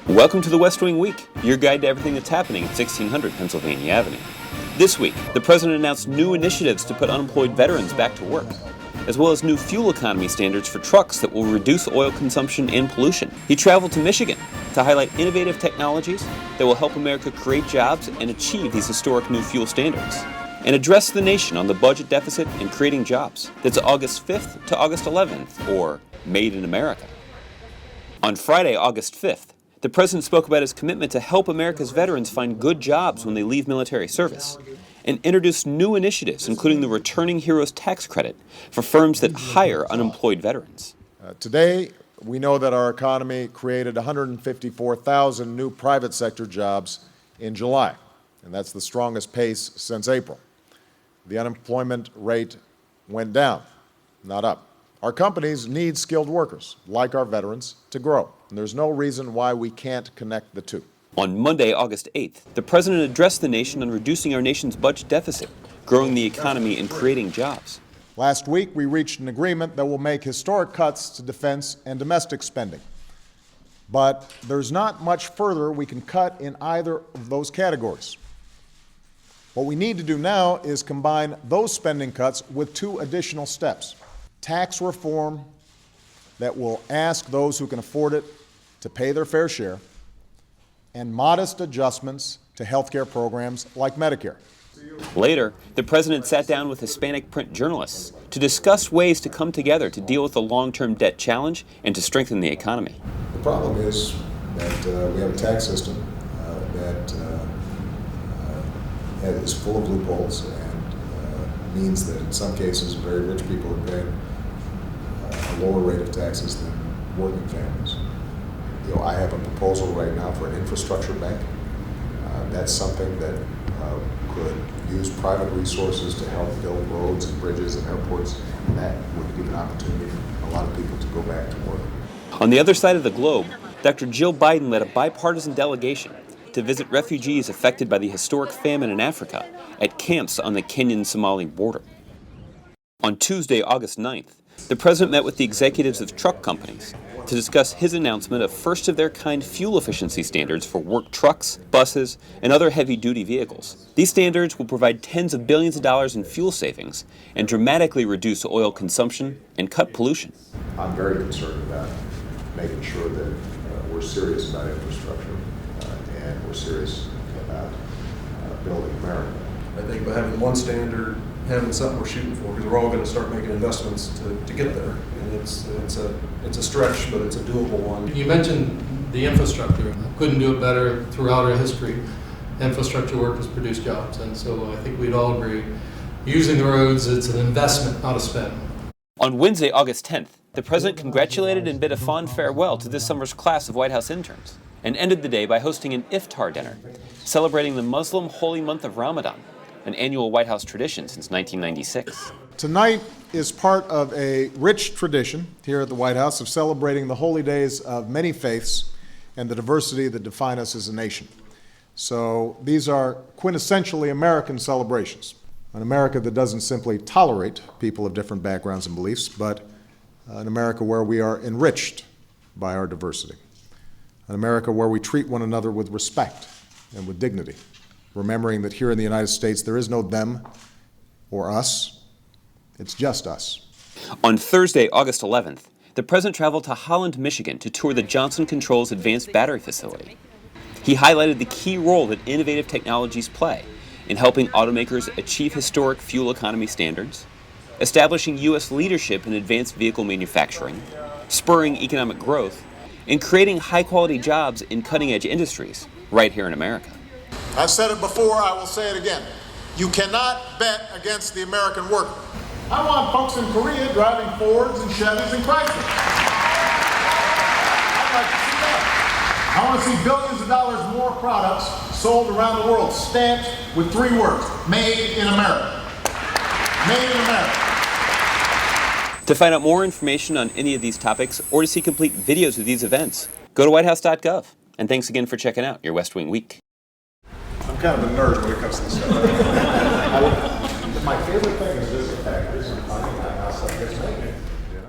Welcome to the West Wing Week, your guide to everything that's happening at 1600 Pennsylvania Avenue. This week, the President announced new initiatives to put unemployed veterans back to work, as well as new fuel economy standards for trucks that will reduce oil consumption and pollution. He traveled to Michigan to highlight innovative technologies that will help America create jobs and achieve these historic new fuel standards, and address the nation on the budget deficit and creating jobs. That's August 5th to August 11th, or Made in America. On Friday, August 5th, the President spoke about his commitment to help America's veterans find good jobs when they leave military service, and introduced new initiatives, including the Returning Heroes tax credit for firms that hire unemployed veterans. Today, we know that our economy created 154,000 new private sector jobs in July, and that's the strongest pace since April. The unemployment rate went down, not up. Our companies need skilled workers, like our veterans, to grow, and there's no reason why we can't connect the two. On Monday, August 8th, the President addressed the nation on reducing our nation's budget deficit, growing the economy, and creating jobs. Last week, we reached an agreement that will make historic cuts to defense and domestic spending. But there's not much further we can cut in either of those categories. What we need to do now is combine those spending cuts with two additional steps: tax reform that will ask those who can afford it to pay their fair share, and modest adjustments to health care programs like Medicare. Later, the President sat down with Hispanic print journalists to discuss ways to come together to deal with the long-term debt challenge and to strengthen the economy. The problem is that we have a tax system that is full of loopholes and means that in some cases very rich people are paying a lower rate of taxes than working families. I have a proposal right now for an infrastructure bank. That's something that could use private resources to help build roads and bridges and airports, and that would give an opportunity for a lot of people to go back to work. On the other side of the globe, Dr. Jill Biden led a bipartisan delegation to visit refugees affected by the historic famine in Africa at camps on the Kenyan-Somali border. On Tuesday, August 9th, the President met with the executives of truck companies to discuss his announcement of first-of-their-kind fuel efficiency standards for work trucks, buses, and other heavy-duty vehicles. These standards will provide tens of billions of dollars in fuel savings and dramatically reduce oil consumption and cut pollution. I'm very concerned about making sure that we're serious about infrastructure and we're serious about building America. I think by having one standard, having something we're shooting for, because we're all going to start making investments to get there, and it's a stretch, but it's a doable one. You mentioned the infrastructure. Couldn't do it better throughout our history. Infrastructure work has produced jobs, and so I think we'd all agree, using the roads, it's an investment, not a spend. On Wednesday, August 10th, the President congratulated and bid a fond farewell to this summer's class of White House interns, and ended the day by hosting an iftar dinner, celebrating the Muslim holy month of Ramadan, an annual White House tradition since 1996. Tonight is part of a rich tradition here at the White House of celebrating the holy days of many faiths and the diversity that define us as a nation. So these are quintessentially American celebrations. An America that doesn't simply tolerate people of different backgrounds and beliefs, but an America where we are enriched by our diversity. An America where we treat one another with respect and with dignity, remembering that here in the United States there is no them or us, it's just us. On Thursday, August 11th, the President traveled to Holland, Michigan to tour the Johnson Controls Advanced Battery Facility. He highlighted the key role that innovative technologies play in helping automakers achieve historic fuel economy standards, establishing U.S. leadership in advanced vehicle manufacturing, spurring economic growth, and creating high-quality jobs in cutting-edge industries right here in America. I've said it before, I will say it again. You cannot bet against the American worker. I want folks in Korea driving Fords and Chevys and Chryslers. I'd like to see that. I want to see billions of dollars more products sold around the world, stamped with three words: Made in America. Made in America. To find out more information on any of these topics or to see complete videos of these events, go to whitehouse.gov. And thanks again for checking out your West Wing Week. I'm kind of a nerd when it comes to this stuff. My favorite thing is